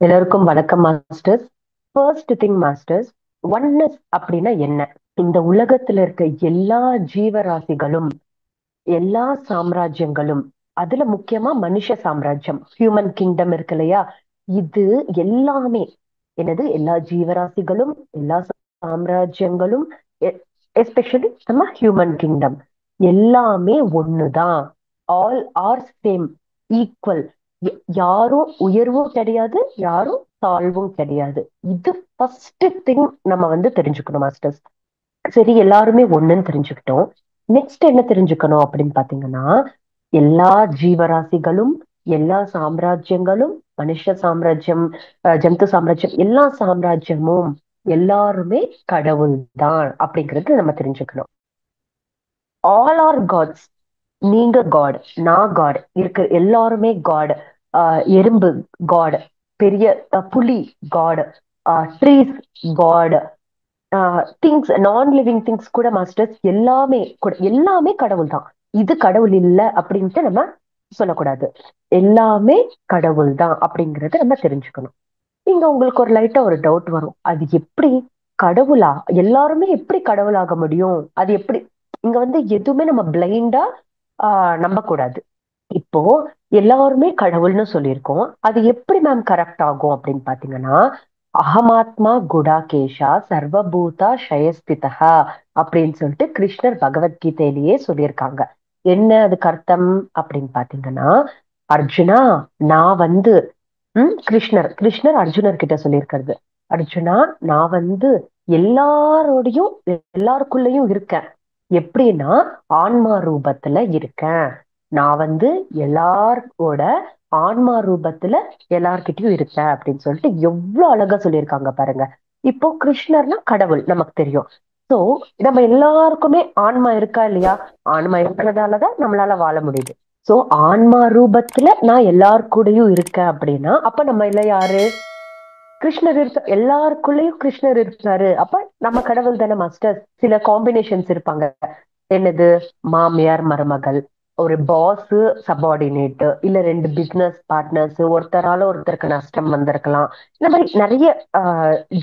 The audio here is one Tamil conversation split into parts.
எல்லாருக்கும் வணக்கம் masters. First thing masters, oneness அப்படின்னா என்ன? இந்த உலகத்துல இருக்க எல்லா ஜீவராசிகளும், எல்லா சாம்ராஜ்யங்களும், அதுல முக்கியமா மனுஷ சாம்ராஜ்யம், ஹியூமன் கிங்டம் இருக்கு இல்லையா? இது எல்லாமே என்னது? எல்லா ஜீவராசிகளும், எல்லா சாம்ராஜ்யங்களும், எஸ்பெஷலி நம்ம ஹியூமன் கிங்டம் எல்லாமே ஒண்ணுதான். All R same, equal. யாரும் உயர்வும் கிடையாது, யாரும் தாழ்வும் கிடையாது. இது ஃபர்ஸ்ட் திங் நம்ம தெரிஞ்சுக்கணும் மாஸ்டர்ஸ். சரி, எல்லாருமே ஒண்ணுன்னு தெரிஞ்சுக்கிட்டோம். நெக்ஸ்ட் என்ன தெரிஞ்சுக்கணும் அப்படின்னு பாத்தீங்கன்னா, எல்லா ஜீவராசிகளும், எல்லா சாம்ராஜ்யங்களும், மனுஷ சாம்ராஜ்யம், ஜந்து சாம்ராஜ்யம், எல்லா சாம்ராஜ்யமும் எல்லாருமே கடவுள் தான் அப்படிங்கறது நம்ம தெரிஞ்சுக்கணும். All are gods. நீங்க காட், நான் காட், இருக்க எல்லாருமே காட். எறும்பு காட், பெரிய புலி god, trees god, things, non living things கூட மாஸ்டர்ஸ், எல்லாமே கூட எல்லாமே கடவுள் தான். இது கடவுள் இல்லை அப்படின்ட்டு நம்ம சொல்லக்கூடாது. எல்லாமே கடவுள் தான் அப்படிங்கறத நம்ம தெரிஞ்சுக்கணும். இங்க உங்களுக்கு ஒரு லைட்டா ஒரு டவுட் வரும், அது எப்படி கடவுளா? எல்லாருமே எப்படி கடவுளாக முடியும்? அது எப்படி? இங்க எதுவுமே நம்ம பிளைண்டா நம்பக்கூடாது. இப்போ எல்லாருமே கடவுள்னு சொல்லியிருக்கோம், அது எப்படி மேம் கரெக்ட் ஆகும் அப்படின்னு பாத்தீங்கன்னா, அகமாத்மா குடாகேஷா சர்வபூதா ஷயஸ்திதா அப்படின்னு சொல்லிட்டு கிருஷ்ணர் பகவத்கீதையிலேயே சொல்லியிருக்காங்க. என்ன அதுக்கு அர்த்தம் அப்படின்னு பாத்தீங்கன்னா, அர்ஜுனா, நான் கிருஷ்ணர் கிருஷ்ணர் அர்ஜுனர் கிட்ட சொல்லியிருக்கிறது, அர்ஜுனா, நான் எல்லாரோடையும், எல்லாருக்குள்ளயும் இருக்கேன். எப்படின்னா, ஆன்மா ரூபத்துல இருக்கேன். நான் எல்லாரோட ஆன்மா ரூபத்துல எல்லார்கிட்டயும் இருக்கேன் அப்படின்னு சொல்லிட்டு எவ்வளவு அழகா சொல்லியிருக்காங்க பாருங்க. இப்போ கிருஷ்ணர்னா கடவுள் நமக்கு தெரியும். சோ நம்ம எல்லாருக்குமே ஆன்மா இருக்கா இல்லையா? ஆன்மா இருக்கிறதாலதான் நம்மளால வாழ முடியுது. சோ ஆன்மா ரூபத்துல நான் எல்லார் கூடயும் இருக்கேன் அப்படின்னா, அப்ப நம்ம இல்ல யாரு? கிருஷ்ணர் இருக்க, எல்லாருக்குள்ளயும் கிருஷ்ணர் இருக்காரு. அப்ப நம்ம கடவுள் தானே மாஸ்டர். சில காம்பினேஷன்ஸ் இருப்பாங்க. என்னது? மாமியார் மருமகள், ஒரு பாஸ் சபார்டினேட், இல்ல ரெண்டு பிசினஸ் பார்ட்னர்ஸ், ஒருத்தரால ஒருத்தருக்கு நஷ்டம் வந்திருக்கலாம். இந்த மாதிரி நிறைய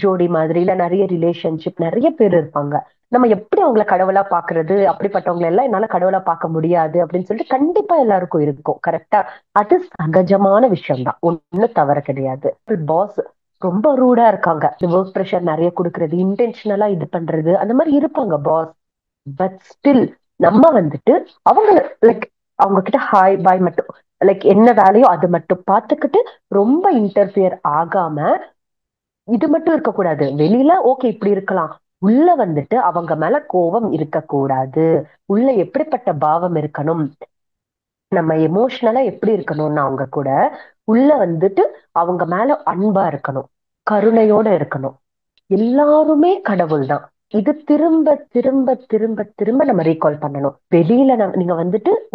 ஜோடி மாதிரி, இல்ல நிறைய ரிலேஷன்ஷிப், நிறைய பேர் இருப்பாங்க. நம்ம எப்படி அவங்கள கடவுளா பாக்குறது? அப்படிப்பட்டவங்களை எல்லாம் என்னால கடவுளா பார்க்க முடியாது அப்படின்னு சொல்லிட்டு கண்டிப்பா எல்லாருக்கும் இருக்கும். கரெக்டா? அது சகஜமான விஷயம் தான், ஒண்ணு தவறு கிடையாது. பாஸ் ரொம்ப ரூடா இருக்காங்க, ஒர்க் ப்ரெஷர் நிறைய கொடுக்கறது, இன்டென்ஷனலா இது பண்றது, அந்த மாதிரி இருப்பாங்க பாஸ். பட் ஸ்டில் நம்ம அவங்க லைக் அவங்க கிட்ட ஹாய் பாய் மட்டும், லைக் என்ன வேலையோ அது மட்டும் பார்த்துக்கிட்டு, ரொம்ப இன்டர்ஃபியர் ஆகாம இது மட்டும் இருக்கக்கூடாது. வெளியில ஓகே இப்படி இருக்கலாம், உள்ள அவங்க மேல கோபம் இருக்கக்கூடாது. உள்ள எப்படிப்பட்ட பாவம் இருக்கணும், நம்ம எமோஷனலா எப்படி இருக்கணும்னா அவங்க கூட, உள்ள அவங்க மேல அன்பா இருக்கணும், கருணையோட இருக்கணும். எல்லாருமே கடவுள் தான். இது திரும்ப திரும்ப திரும்ப திரும்ப நம்ம ரீகால் பண்ணணும். வெளியில நீங்க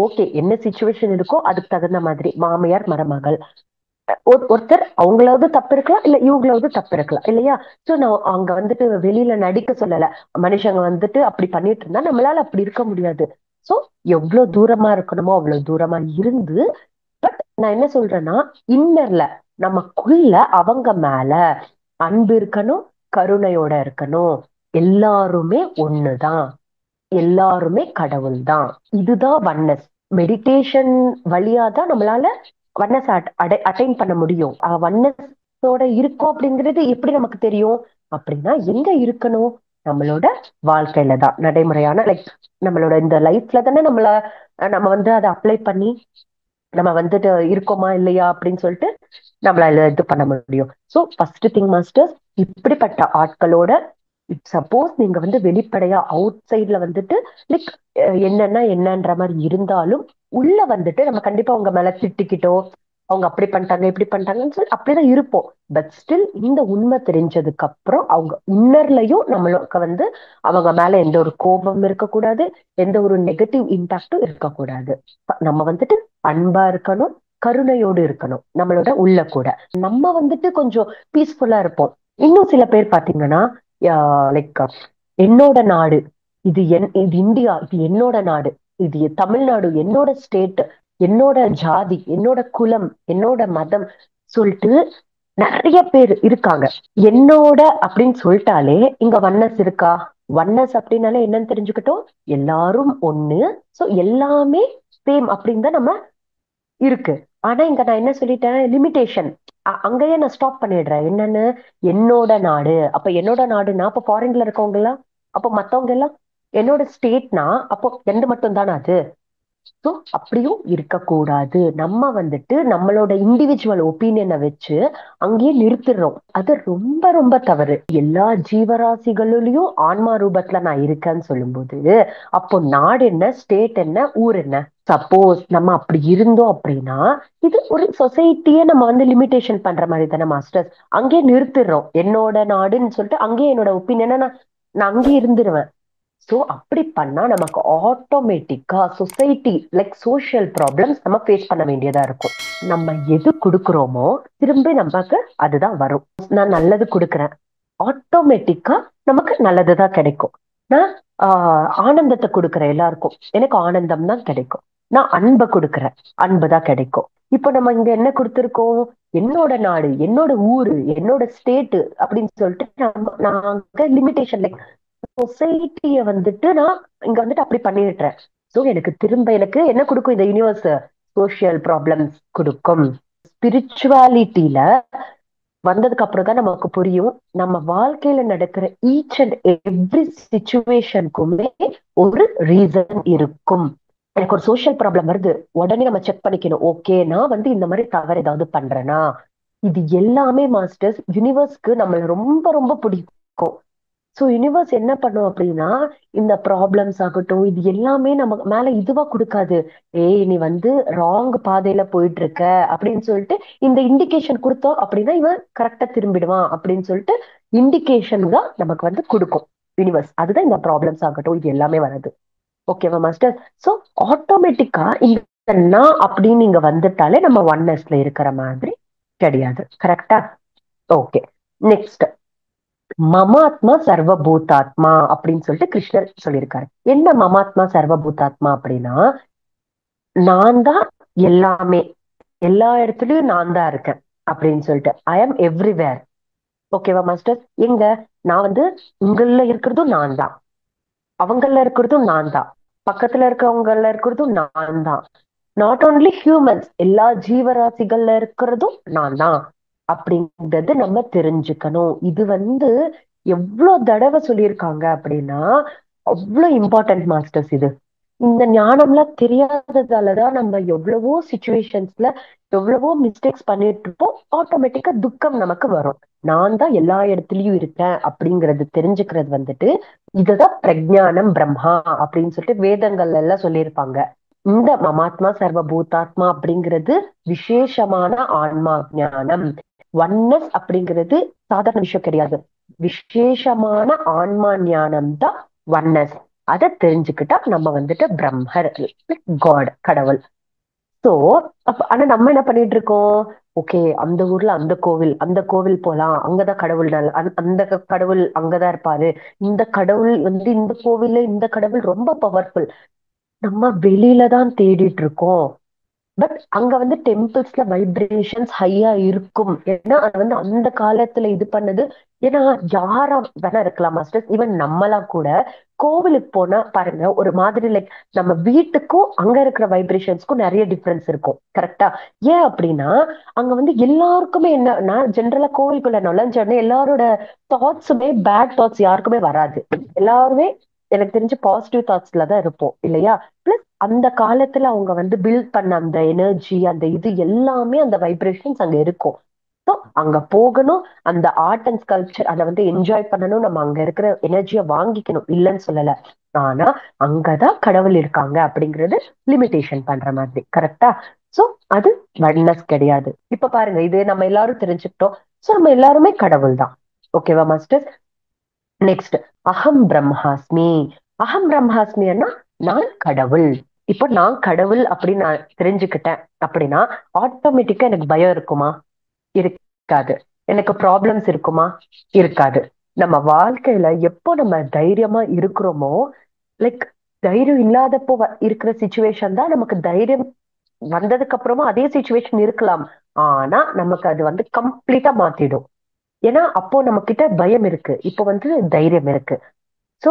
ஓகே என்ன சுச்சுவேஷன் இருக்கோ அதுக்கு தகுந்த மாதிரி, மாமியார் மருமகள், ஒருத்தர் அவங்களாவது தப்பு இருக்கலாம், இல்ல இவங்களாவது தப்பு இருக்கலாம் இல்லையா? சோ நான் அங்க வெளியில நடிக்க சொல்லல. மனுஷங்க அப்படி பண்ணிட்டு இருந்தா நம்மளால அப்படி இருக்க முடியாது. சோ எவ்வளவு தூரமா இருக்கணுமோ அவ்வளவு தூரமா இருந்து, பட் நான் என்ன சொல்றேன்னா, இன்னர்ல நமக்குள்ள அவங்க மேல அன்பு இருக்கணும், கருணையோட இருக்கணும். எல்லாருமே ஒண்ணுதான், எல்லாருமே கடவுள் தான். இதுதான் வன்னஸ். மெடிடேஷன் வழியாதான் நம்மளால வன்னஸ் அட்டைன் பண்ண முடியும். வன்னஸோட இருக்கும் அப்படிங்கிறது எப்படி நமக்கு தெரியும் அப்படின்னா, எங்க இருக்கணும்? நம்மளோட வாழ்க்கையில தான், நடைமுறையான லைக் நம்மளோட இந்த லைஃப்ல தானே நம்ம அதை அப்ளை பண்ணி நம்ம இருக்கோமா இல்லையா அப்படின்னு சொல்லிட்டு நம்மளால இது பண்ண முடியும். சோ ஃபர்ஸ்ட் திங் மாஸ்டர்ஸ், இப்படிப்பட்ட ஆட்களோட சப்போஸ் நீங்க வெளிப்படையா அவுட் சைட்ல லைக் என்னன்னா என்னன்ற மாதிரி இருந்தாலும், உள்ள நம்ம கண்டிப்பா உங்க மேல திட்டிக்கிட்டோ, அவங்க அப்படி பண்ணிட்டாங்க இப்படி பண்ணிட்டாங்கன்னு சொல்லி அப்படிதான் இருப்போம். பட் ஸ்டில் இந்த உண்மை தெரிஞ்சதுக்கு அப்புறம் அவங்க இன்னர்லயும் நம்மளுக்கு அவங்க மேல எந்த ஒரு கோபம் இருக்கக்கூடாது, எந்த ஒரு நெகட்டிவ் இம்பாக்டும் இருக்கக்கூடாது. நம்ம அன்பா இருக்கணும், கருணையோடு இருக்கணும் நம்மளோட உள்ள கூட. நம்ம கொஞ்சம் பீஸ்ஃபுல்லா இருப்போம். இன்னும் சில பேர் பாத்தீங்கன்னா, லைக் என்னோட நாடு இது, இது இந்தியா, இது என்னோட நாடு, இது தமிழ்நாடு என்னோட ஸ்டேட், என்னோட ஜாதி, என்னோட குலம், என்னோட மதம் சொல்லிட்டு நிறைய பேர் இருக்காங்க. என்னோட அப்படின்னு சொல்லிட்டாலே இங்க வன்னஸ் இருக்கா? வன்னஸ் அப்படின்னாலே என்னன்னு தெரிஞ்சுக்கிட்டோம், எல்லாரும் ஒண்ணு. சோ எல்லாமே சேம் அப்படின்னு தான் நம்ம இருக்கு. ஆனா இங்க நான் என்ன சொல்லிட்டேன், லிமிடேஷன். அங்கேயே நான் ஸ்டாப் பண்ணிடுறேன். என்னன்னு, என்னோட நாடு. அப்ப என்னோட நாடுனா அப்ப ஃபாரின்ல இருக்கவங்க எல்லாம், அப்ப மத்தவங்க எல்லாம் என்னோட ஸ்டேட்னா அப்போ எந்த மட்டும் தானே அது. ஸோ அப்படியும் இருக்கக்கூடாது. நம்ம வந்துட்டு நம்மளோட இண்டிவிஜுவல் ஒப்பீனியனை வச்சு அங்கேயே நிறுத்திடுறோம். அது ரொம்ப ரொம்ப தவறு. எல்லா ஜீவராசிகளிலும் ஆன்மா ரூபத்துல நான் இருக்கேன்னு சொல்லும்போது, அப்போ நாடு என்ன, ஸ்டேட் என்ன, ஊர் என்ன? சப்போஸ் நம்ம அப்படி இருந்தோம் அப்படின்னா, இது ஒரு சொசைட்டியே நம்ம வந்து லிமிடேஷன் பண்ற மாதிரி தானே மாஸ்டர்ஸ். அங்கேயே நிறுத்திடுறோம். என்னோட நாடுன்னு சொல்லிட்டு அங்கேயே என்னோட ஒப்பீனியனை நான் அங்கேயே இருந்துருவேன். சோ அப்படி பண்ணா நமக்கு ஆட்டோமேட்டிக்கா சொசைட்டி லைக் சோஷியல் ப்ராப்ளம்ஸ் நம்ம ஃபேஸ் பண்ண வேண்டியதா இருக்கும். நம்ம எது கொடுக்குறோமோ திரும்பி நமக்கு அதுதான் வரும். நான் நல்லது கொடுக்குறேன், ஆட்டோமேட்டிக்கா நமக்கு நல்லதுதான் கிடைக்கும். நான் ஆனந்தத்தை கொடுக்குறேன் எல்லாருக்கும், எனக்கு ஆனந்தம் தான் கிடைக்கும். நான் அன்பை கொடுக்குறேன், அன்பு தான் கிடைக்கும். இப்போ நம்ம இங்க என்ன கொடுத்துருக்கோம், என்னோட நாடு, என்னோட ஊரு, என்னோட ஸ்டேட் அப்படின்னு சொல்லிட்டு நாங்க லிமிடேஷன் லைக் சொசைட்டிய வந்துட்டு நான் இங்க வந்துட்டு அப்படி பண்ணிடுறேன். சோ எனக்கு திரும்ப எனக்கு என்ன கொடுக்கும் இந்த யூனிவர்ஸ்? சோஷியல் ப்ராப்ளம்ஸ் கொடுக்கும். ஸ்பிரிச்சுவாலிட்டியில வந்ததுக்கு அப்புறம் தான் நமக்கு புரியும், நம்ம வாழ்க்கையில நடக்கிற ஈச் அண்ட் எவ்ரி சிச்சுவேஷனுக்குமே ஒரு ரீசன் இருக்கும். எனக்கு ஒரு சோஷியல் ப்ராப்ளம் வருது, உடனே நம்ம செக் பண்ணிக்கணும், ஓகே நான் வந்து இந்த மாதிரி தவறு ஏதாவது பண்றேனா. இது எல்லாமே மாஸ்டர்ஸ் யூனிவர்ஸ்க்கு நம்மள ரொம்ப ரொம்ப பிடிக்கும். சோ யூனிவர்ஸ் என்ன பண்ணும் அப்படின்னா, இந்த ப்ராப்ளம்ஸ் ஆகட்டும் இது எல்லாமே நம்ம மேல இதுவா கொடுக்காது. ஏய் நீ வந்து ராங் பாதையில போயிட்டு இருக்க அப்படின்னு சொல்லிட்டு இந்த இண்டிகேஷன் கொடுத்தோம் அப்படின்னா இவன் கரெக்டா திரும்பிடுவான் அப்படின்னு சொல்லிட்டு இண்டிகேஷன் தான் நமக்கு வந்து கொடுக்கும் யூனிவர்ஸ். அதுதான் இந்த ப்ராப்ளம்ஸ் ஆகட்டும் இது எல்லாமே வருது. ஓகேவா மாஸ்டர்? சோ ஆட்டோமேட்டிக்கா இந்த நான் அப்படின்னு நீங்க வந்துட்டாலே நம்ம ஒன்னஸ்ல இருக்கிற மாதிரி கிடையாது. கரெக்டா? ஓகே. நெக்ஸ்ட், மமாத்மா சர்வபூதாத்மா அப்படின்னு சொல்லிட்டு கிருஷ்ணர் சொல்லியிருக்காரு. என்ன மமாத்மா சர்வபூதாத்மா அப்படின்னா, நான் தான் எல்லாமே, எல்லா இடத்துலயும் நான் தான் இருக்கேன் அப்படின்னு சொல்லிட்டு ஐ ஆம் எவ்ரிவேர். ஓகேவா மாஸ்டர்? எங்க, நான் வந்து உங்கள இருக்கிறதும் நான் தான், அவங்கள இருக்கிறதும் நான் தான், பக்கத்துல இருக்கிறவங்கள இருக்கிறதும் நான் தான். நாட் ஓன்லி ஹியூமன்ஸ், எல்லா ஜீவராசிகள்ல இருக்கிறதும் நான் தான் அப்படிங்கிறது நம்ம தெரிஞ்சுக்கணும். இது வந்து எவ்வளவு தடவை சொல்லியிருக்காங்க அப்படின்னா அவ்வளவு இம்பார்ட்டன்ட் மாஸ்டர்ஸ் இது. இந்த ஞானம்லாம் தெரியாததாலதான் நம்ம எவ்வளவோ சுச்சுவேஷன்ஸ்ல எவ்வளவோ மிஸ்டேக்ஸ் பண்ணிட்டு இருப்போம். ஆட்டோமேட்டிக்கா துக்கம் நமக்கு வரும். நான் தான் எல்லா இடத்துலயும் இருக்கேன் அப்படிங்கறது தெரிஞ்சுக்கிறது வந்துட்டு இதுதான் பிரஜானம் பிரம்மா அப்படின்னு சொல்லிட்டு வேதங்கள்ல எல்லாம் சொல்லியிருப்பாங்க. இந்த மமாத்மா சர்வ பூதாத்மா அப்படிங்கிறது விசேஷமான ஆன்மா ஞானம். ஒன்னஸ் அப்படிங்கிறது சாதாரண விஷயம் கிடையாது. விசேஷமான ஆன்மா ஞானம் தான் ஒன்னஸ். அதை தெரிஞ்சுக்கிட்டா நம்ம வந்துட்டு பிரம்மர், காட், கடவுள். சோ அப்ப ஆனா நம்ம என்ன பண்ணிட்டு இருக்கோம், ஓகே அந்த ஊர்ல அந்த கோவில், அந்த கோவில் போலாம், அங்கதான் கடவுள் நல்ல அந்த கடவுள் அங்கதான் இருப்பாரு, இந்த கடவுள் வந்து இந்த கோவில்ல இந்த கடவுள் ரொம்ப பவர்ஃபுல், நம்ம வெளியில தான் தேடிட்டு இருக்கோம். பட் அங்க வந்து டெம்பிள்ஸ்ல வைப்ரேஷன்ஸ் ஹையா இருக்கும். ஏன்னா அது வந்து அந்த காலத்துல இது பண்ணது. ஏன்னா யாரா வேணா இருக்கலாம் மாஸ்டர்ஸ், ஈவன் நம்மளா கூட கோவிலுக்கு போனா பாருங்க ஒரு மாதிரி லைக் நம்ம வீட்டுக்கும் அங்க இருக்கிற வைப்ரேஷன்ஸ்க்கும் நிறைய டிஃபரன்ஸ் இருக்கும். கரெக்டா? ஏன் அப்படின்னா அங்க வந்து எல்லாருக்குமே என்னன்னா ஜென்ரலா கோவிலுக்குள்ள நுழைஞ்ச உடனே எல்லாரோட தாட்ஸுமே பேட் தாட்ஸ் யாருக்குமே வராது. எல்லாருமே எனக்கு தெரிஞ்சு பாசிட்டிவ் தாட்ஸ்ல தான் இருப்போம் இல்லையா? பிளஸ் அந்த காலத்துல அவங்க வந்து பில்ட் பண்ண அந்த எனர்ஜி அந்த இது எல்லாமே அந்த வைப்ரேஷன்ஸ் அங்க இருக்கும். ஸோ அங்க போகணும், அந்த ஆர்ட் அண்ட் ஸ்கல்ப்சர் அதை வந்து என்ஜாய் பண்ணணும், நம்ம அங்க இருக்கிற எனர்ஜியை வாங்கிக்கணும், இல்லைன்னு சொல்லல. ஆனா அங்கதான் கடவுள் இருக்காங்க அப்படிங்கிறது லிமிடேஷன் பண்ற மாதிரி. கரெக்டா? சோ அது ஒன்னஸ் கிடையாது. இப்ப பாருங்க இது நம்ம எல்லாரும் தெரிஞ்சுக்கிட்டோம். சோ நம்ம எல்லாருமே கடவுள் தான். ஓகேவா மாஸ்டர்? நெக்ஸ்ட், அகம் பிரம்மாஸ்மி. அகம் பிரம்மாஸ்மின்னா நான் கடவுள். இப்போ நான் கடவுள் அப்படின்னு நான் தெரிஞ்சுக்கிட்டேன் அப்படின்னா ஆட்டோமேட்டிக்கா எனக்கு பயம் இருக்குமா? இருக்காது. எனக்கு ப்ராப்ளம்ஸ் இருக்குமா? இருக்காது. நம்ம வாழ்க்கையில எப்போ நம்ம தைரியமா இருக்கிறோமோ, லைக் தைரியம் இல்லாதப்போ இருக்கிற சுச்சுவேஷன் தான் நமக்கு தைரியம் வந்ததுக்கு அப்புறமா அதே சுச்சுவேஷன் இருக்கலாம். ஆனா நமக்கு அது வந்து கம்ப்ளீட்டா மாத்திடும். ஏன்னா அப்போ நம்ம கிட்ட பயம் இருக்கு, இப்போ வந்து தைரியம் இருக்கு. சோ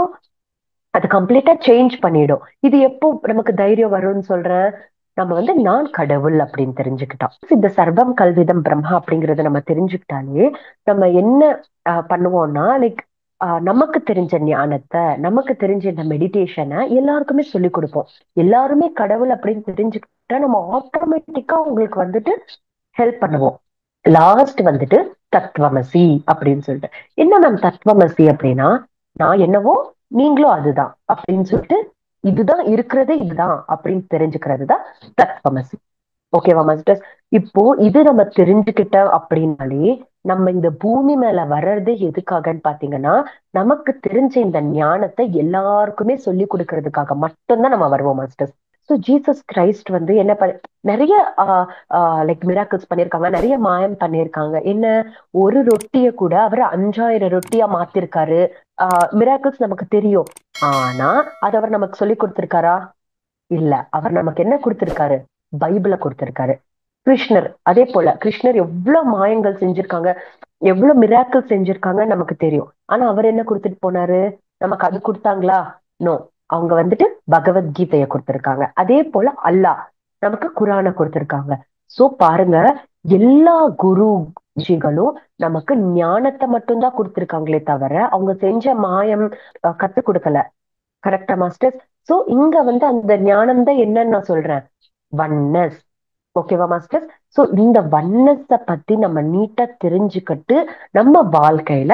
அது கம்ப்ளீட்டா சேஞ்ச் பண்ணிடும். இது எப்போ நமக்கு தைரியம் வரும்னு சொல்றேன், நம்ம வந்து நான் கடவுள் அப்படின்னு தெரிஞ்சுக்கிட்டோம். இந்த சர்வம் கல்விதம் பிரம்மா அப்படிங்கறத நம்ம தெரிஞ்சுக்கிட்டாலே நம்ம என்ன பண்ணுவோம்னா, லைக் நமக்கு தெரிஞ்ச ஞானத்தை, நமக்கு தெரிஞ்ச இந்த மெடிடேஷனை எல்லாருக்குமே சொல்லி கொடுப்போம். எல்லாருமே கடவுள் அப்படின்னு தெரிஞ்சுக்கிட்டா நம்ம ஆட்டோமேட்டிக்கா உங்களுக்கு வந்துட்டு ஹெல்ப் பண்ணுவோம். லாஸ்ட் வந்துட்டு தத்துவமசி அப்படின்னு சொல்லிட்டு, என்ன மேம் தத்துவமசி அப்படின்னா, நான் என்னவோ நீங்களும் அதுதான் அப்படின்னு சொல்லிட்டு, இதுதான் இருக்கிறதே இதுதான் அப்படின்னு தெரிஞ்சுக்கிறது தான் தத்துவமசி. ஓகேவா மாஸ்டர்ஸ்? இப்போ இது நம்ம தெரிஞ்சுக்கிட்ட அப்படின்னாலே நம்ம இந்த பூமி மேல வர்றதே எதுக்காகன்னு பாத்தீங்கன்னா, நமக்கு தெரிஞ்ச இந்த ஞானத்தை எல்லாருக்குமே சொல்லி கொடுக்கறதுக்காக மட்டும்தான் நம்ம வருவோம் மாஸ்டர்ஸ். ஸோ ஜீசஸ் கிரைஸ்ட் வந்து என்ன நிறைய லைக் மிராக்கிள்ஸ் பண்ணியிருக்காங்க, நிறைய மாயம் பண்ணியிருக்காங்க. என்ன, ஒரு ரொட்டியை கூட அவர் 5000 ரொட்டியா மாத்திருக்காரு. மிராக்கிள்ஸ் நமக்கு தெரியும். ஆனா அது அவர் நமக்கு சொல்லி கொடுத்திருக்காரா? இல்ல. அவர் நமக்கு என்ன கொடுத்திருக்காரு? பைபிளை கொடுத்திருக்காரு. கிருஷ்ணர் அதே போல, கிருஷ்ணர் எவ்வளவு மாயங்கள் செஞ்சிருக்காங்க, எவ்வளவு மிராக்கிள் செஞ்சிருக்காங்கன்னு நமக்கு தெரியும். ஆனா அவர் என்ன கொடுத்துட்டு போனாரு? நமக்கு அது கொடுத்தாங்களா? நோ. அவங்க வந்துட்டு பகவத்கீதையை கொடுத்திருக்காங்க. அதே போல அல்லாஹ் நமக்கு குரானை கொடுத்திருக்காங்க. சோ பாருங்க, எல்லா குருஜிகளும் நமக்கு ஞானத்தை மட்டும்தான் கொடுத்திருக்காங்களே தவிர அவங்க செஞ்ச மாயம் கத்து கொடுக்கல. கரெக்டா மாஸ்டர்ஸ்? சோ இங்க வந்து அந்த ஞானம் தான் என்னன்னு நான் சொல்றேன், ஒன்னஸ். ஓகேவா மாஸ்டர்ஸ்? சோ இந்த ஒன்னஸ பத்தி நம்ம நீட்டா தெரிஞ்சுக்கிட்டு நம்ம வாழ்க்கையில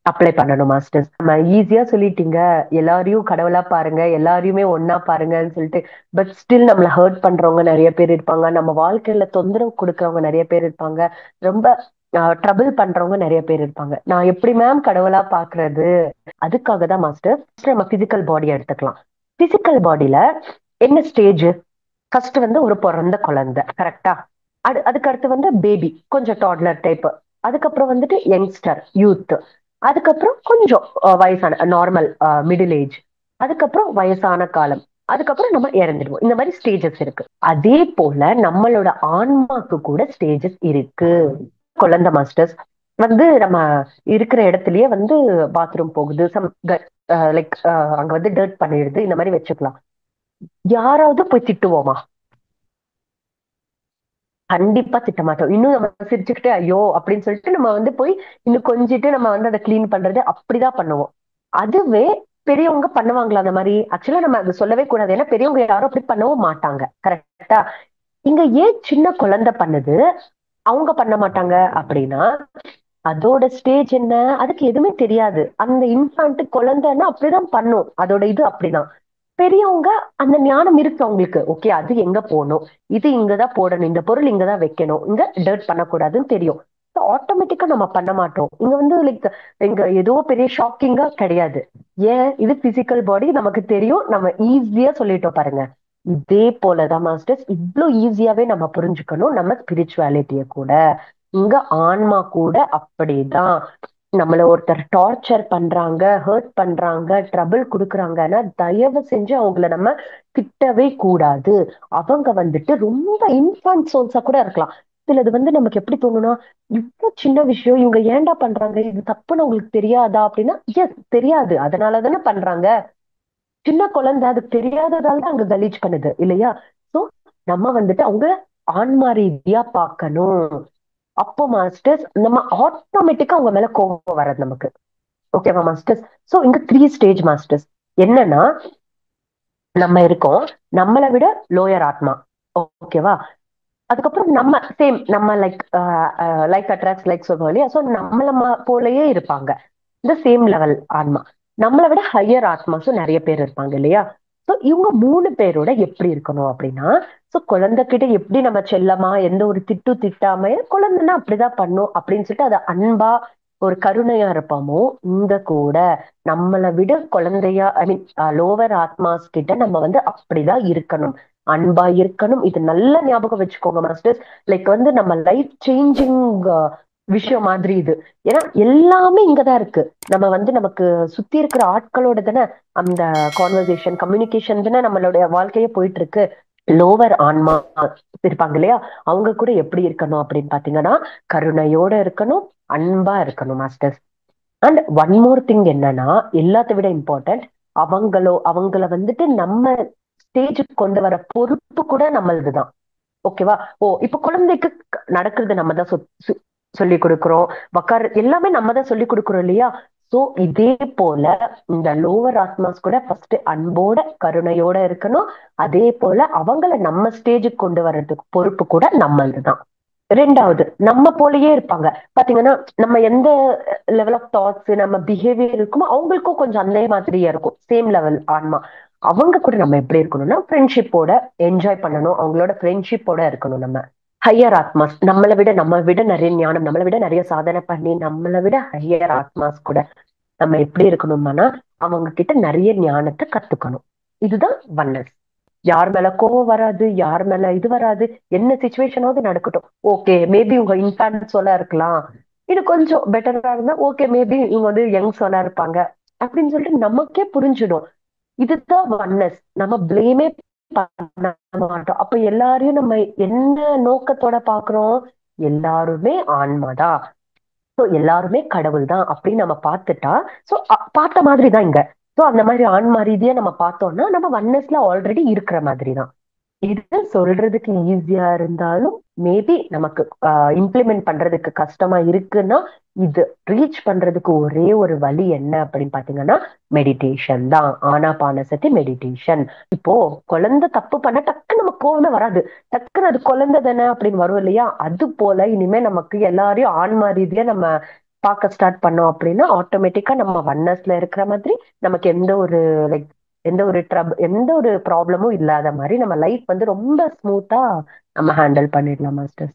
அப்ளை பண்ணணும் மாஸ்டர்ஸ். நம்ம ஈஸியா சொல்லிட்டீங்க, எல்லாரையும் கடவுளா பாருங்க, எல்லாரையுமே ஒன்னா பாருங்கன்னு சொல்லிட்டு. பட் ஸ்டில் நம்மள ஹர்ட் பண்றவங்க நிறைய பேர் இருப்பாங்க, நம்ம வாழ்க்கையில தொந்தரவு கொடுக்கறவங்க நிறைய பேர் இருப்பாங்க, ரொம்ப ட்ரபிள் பண்றவங்க நிறைய பேர் இருப்பாங்க. நான் எப்படி மேம் கடவுளா பாக்குறது? அதுக்காக தான் மாஸ்டர் நம்ம பிசிக்கல் பாடியை எடுத்துக்கலாம். பிசிக்கல் பாடியில என்ன ஸ்டேஜ்? ஃபர்ஸ்ட் வந்து ஒரு பிறந்த குழந்தை, கரெக்டா? அதுக்கு அடுத்து வந்து பேபி, கொஞ்சம் டாட்லர் டைப். அதுக்கப்புறம் வந்துட்டு யங்ஸ்டர், யூத். அதுக்கப்புறம் கொஞ்சம் வயசான நார்மல் மிடில் ஏஜ். அதுக்கப்புறம் வயசான காலம். அதுக்கப்புறம் நம்ம இறந்துடுவோம். இந்த மாதிரி ஸ்டேஜஸ் இருக்கு. அதே போல நம்மளோட ஆன்மாக்கு கூட ஸ்டேஜஸ் இருக்கு. குழந்தை மாஸ்டர்ஸ் வந்து நம்ம இருக்கிற இடத்துலயே வந்து பாத்ரூம் போகுது, சம் லைக் அங்க வந்து டர்ட் பண்ணிடுது, இந்த மாதிரி வச்சுக்கலாம். யாராவது போய் திட்டுவோமா? கண்டிப்பா திட்ட மாட்டோம். இன்னும் நம்ம சிரிச்சுக்கிட்டு ஐயோ அப்படின்னு சொல்லிட்டு நம்ம வந்து போய் இன்னும் கொஞ்சிட்டு நம்ம வந்து அதை கிளீன் பண்றது அப்படிதான் பண்ணுவோம். அதுவே பெரியவங்க பண்ணுவாங்களா அந்த மாதிரி? ஆக்சுவலா நம்ம அதை சொல்லவே கூடாது, ஏன்னா பெரியவங்க யாரும் அப்படி பண்ணவும் மாட்டாங்க. கரெக்டா? இங்க ஏன் சின்ன குழந்தை பண்ணுது, அவங்க பண்ண மாட்டாங்க அப்படின்னா, அதோட ஸ்டேஜ் என்ன, அதுக்கு எதுவுமே தெரியாது. அந்த இன்ஃபான்ட் குழந்தைன்னா அப்படிதான் பண்ணும், அதோட இது அப்படிதான். பெரியவங்க அந்த ஞானம் இருக்கு அவங்களுக்கு. ஓகே, அது எங்க போகணும், இது இங்கதான் போடணும், இந்த பொருள் இங்கதான் வைக்கணும், இங்க டர்ட் பண்ணக்கூடாதுன்னு தெரியும். ஆட்டோமேட்டிக்கா நம்ம பண்ண மாட்டோம். இங்க வந்து லைக் இங்க ஏதோ பெரிய ஷாக்கிங்கா கிடையாது. ஏன், இது பிசிக்கல் பாடி, நமக்கு தெரியும், நம்ம ஈஸியா சொல்லிட்டோம் பாருங்க. இதே போலதான் மாஸ்டர்ஸ், இவ்வளவு ஈஸியாவே நம்ம புரிஞ்சுக்கணும் நம்ம ஸ்பிரிச்சுவாலிட்டிய கூட. இங்க ஆன்மா கூட அப்படிதான். நம்மள ஒருத்தர் டார்ச்சர் பண்றாங்க, ஹர்ட் பண்றாங்க, ட்ரபிள் கொடுக்குறாங்கன்னா தயவு செஞ்சு அவங்கள நம்ம திட்டவே கூடாது. அவங்க வந்துட்டு ரொம்ப இன்ஃபான்ட் சோல்ஸா கூட இருக்கலாம். சிலது வந்து நமக்கு எப்படி தோணும்னா, இவ்வளவு சின்ன விஷயம் இவங்க ஏன்டா பண்றாங்க, இது தப்புன்னு உங்களுக்கு தெரியாதா அப்படின்னா, எஸ் தெரியாது, அதனால தானே பண்றாங்க. சின்ன குழந்தை, அதுக்கு தெரியாததால தான் அங்க கலீஜ் பண்ணுது இல்லையா? சோ நம்ம வந்துட்டு அவங்க ஆன்மா ரீதியா பார்க்கணும். அப்போ மாஸ்டர்ஸ் நம்ம ஆட்டோமேட்டிக்கா அவங்க மேல கோபம் வராது நமக்கு. ஓகேவா மாஸ்டர்ஸ்? சோ இங்க 3 ஸ்டேஜ் மாஸ்டர்ஸ். என்னன்னா, நம்ம இருக்கோம், நம்மளை விட லோயர் ஆத்மா. ஓகேவா? அதுக்கப்புறம் நம்ம சேம், நம்ம லைக் லைக் அட்ராக்ட்ஸ் லைக் சொல்லுவோம் இல்லையா? சோ நம்மள போலயே இருப்பாங்க இந்த சேம் லெவல் ஆன்மா. நம்மளை விட ஹையர் ஆத்மாஸும் நிறைய பேர் இருப்பாங்க இல்லையா? சோ இவங்க 3 பேரோட எப்படி இருக்கணும் அப்படின்னா, சோ குழந்தைகிட்ட எப்படி நம்ம செல்லமா எந்த ஒரு திட்டு திட்டாம, குழந்தைன்னா அப்படிதான் பண்ணும் அப்படின்னு சொல்லிட்டு அதை அன்பா ஒரு கருணையா இருப்போமோ, இங்க கூட நம்மளை விட குழந்தையா, ஐ மீன் லோவர் ஆத்மாஸ் கிட்ட நம்ம வந்து அப்படிதான் இருக்கணும், அன்பா இருக்கணும். இது நல்ல ஞாபகம் வச்சுக்கோங்க மாஸ்டர்ஸ். லைக் வந்து நம்ம லைஃப் சேஞ்சிங் விஷயம் மாதிரி இது. ஏன்னா எல்லாமே இங்கதான் இருக்கு. நம்ம வந்து நமக்கு சுத்தி இருக்கிற ஆட்களோட தானே அந்த கான்வர்சேஷன், கம்யூனிகேஷன் தானே நம்மளுடைய வாழ்க்கையே போயிட்டு இருக்கு. லோவர் ஆன்மா இருப்பாங்க இல்லையா, அவங்க கூட எப்படி இருக்கணும் அப்படின்னு பாத்தீங்கன்னா, கருணையோட இருக்கணும், அன்பா இருக்கணும் masters. And one more thing என்னன்னா, எல்லாத்தை விட இம்பார்ட்டன்ட், அவங்கள வந்துட்டு நம்ம ஸ்டேஜுக்கு கொண்டு வர பொறுப்பு கூட நம்மளதுதான். ஓகேவா? இப்ப குழந்தைக்கு நடக்கிறது நம்ம தான் சொல்லி கொடுக்குறோம், எல்லாமே நம்ம தான் சொல்லி கொடுக்குறோம் இல்லையா? சோ இதே போல இந்த லோவர் ஆத்மாஸ் கூட ஃபர்ஸ்ட் அன்போட கருணையோட இருக்கணும். அதே போல அவங்கள நம்ம ஸ்டேஜுக்கு கொண்டு வர்றதுக்கு பொறுப்பு கூட நம்மளதுதான். ரெண்டாவது, நம்ம போலயே இருப்பாங்க பாத்தீங்கன்னா, நம்ம எந்த லெவல் ஆஃப் தாட்ஸ் நம்ம பிஹேவியர் இருக்குமோ அவங்களுக்கும் கொஞ்சம் அதே மாதிரியே இருக்கும், சேம் லெவல் ஆன்மா. அவங்க கூட நம்ம எப்படி இருக்கணும்னா, ஃப்ரெண்ட்ஷிப்போட என்ஜாய் பண்ணணும், அவங்களோட ஃப்ரெண்ட்ஷிப்போட இருக்கணும். நம்ம ஹையர் ஆத்மாஸ், நம்ம விட நிறைய ஞானம், நம்மளை விட நிறைய சாதனை பண்ணி நம்மளை விட ஹையர் ஆத்மாஸ் கூட நம்ம எப்படி இருக்கணும்னா, அவங்க கிட்ட நிறைய ஞானத்தை கத்துக்கணும். இதுதான் ஒன்னஸ். யார் மேல கோவம் வராது, யார் மேல இது வராது, என்ன சுச்சுவேஷனாவது நடக்கட்டும், ஓகே மேபி உங்க இன்ஃபேன்ட் சொல்ல இருக்கலாம், இது கொஞ்சம் பெட்டரா இருந்தா ஓகே, மேபி இவங்க வந்து யங் சொல்ல இருப்பாங்க அப்படின்னு சொல்லிட்டு நமக்கே புரிஞ்சிடும். இதுதான் ஒன்னஸ். நம்ம பிளேமே பண்ண மாட்டோம். அப்ப எல்லாரையும் நம்ம என்ன நோக்கத்தோட பாக்குறோம்? எல்லாருமே ஆன்மாதான், சோ எல்லாருமே கடவுள் தான் அப்படின்னு நம்ம பார்த்துட்டா, சோ பார்த்த மாதிரி தான் இங்க. சோ அந்த மாதிரி ஆன்மா ரீதியா நம்ம பார்த்தோம்னா நம்ம ஒன்னஸ்ல ஆல்ரெடி இருக்கிற மாதிரி தான். இது சொல்றதுக்கு ஈஸியா இருந்தாலும் மேபி நமக்கு இம்ப்ளிமெண்ட் பண்றதுக்கு கஷ்டமா இருக்குன்னா, இது ரீச் பண்றதுக்கு ஒரே ஒரு வழி என்ன அப்படின்னு பாத்தீங்கன்னா, மெடிடேஷன் தான். ஆனாபானசதி மெடிடேஷன். இப்போ குழந்தை தப்பு பண்ண டக்குன்னு நம்ம கோவமே வராது, டக்குன்னு அது குழந்தை தானே அப்படின்னு வரும் இல்லையா? அது போல இனிமே நமக்கு எல்லாரையும் ஆன்மா ரீதியா நம்ம பார்க்க ஸ்டார்ட் பண்ணோம் அப்படின்னா, ஆட்டோமேட்டிக்கா நம்ம ஒன்னஸ்ல இருக்கிற மாதிரி நமக்கு எந்த ஒரு லைக் எந்த ஒரு ப்ராப்ளமும் இல்லாத மாதிரி நம்ம லைஃப் வந்து ரொம்ப ஸ்மூத்தா நம்ம ஹேண்டில் பண்ணிடலாம் மாஸ்டர்.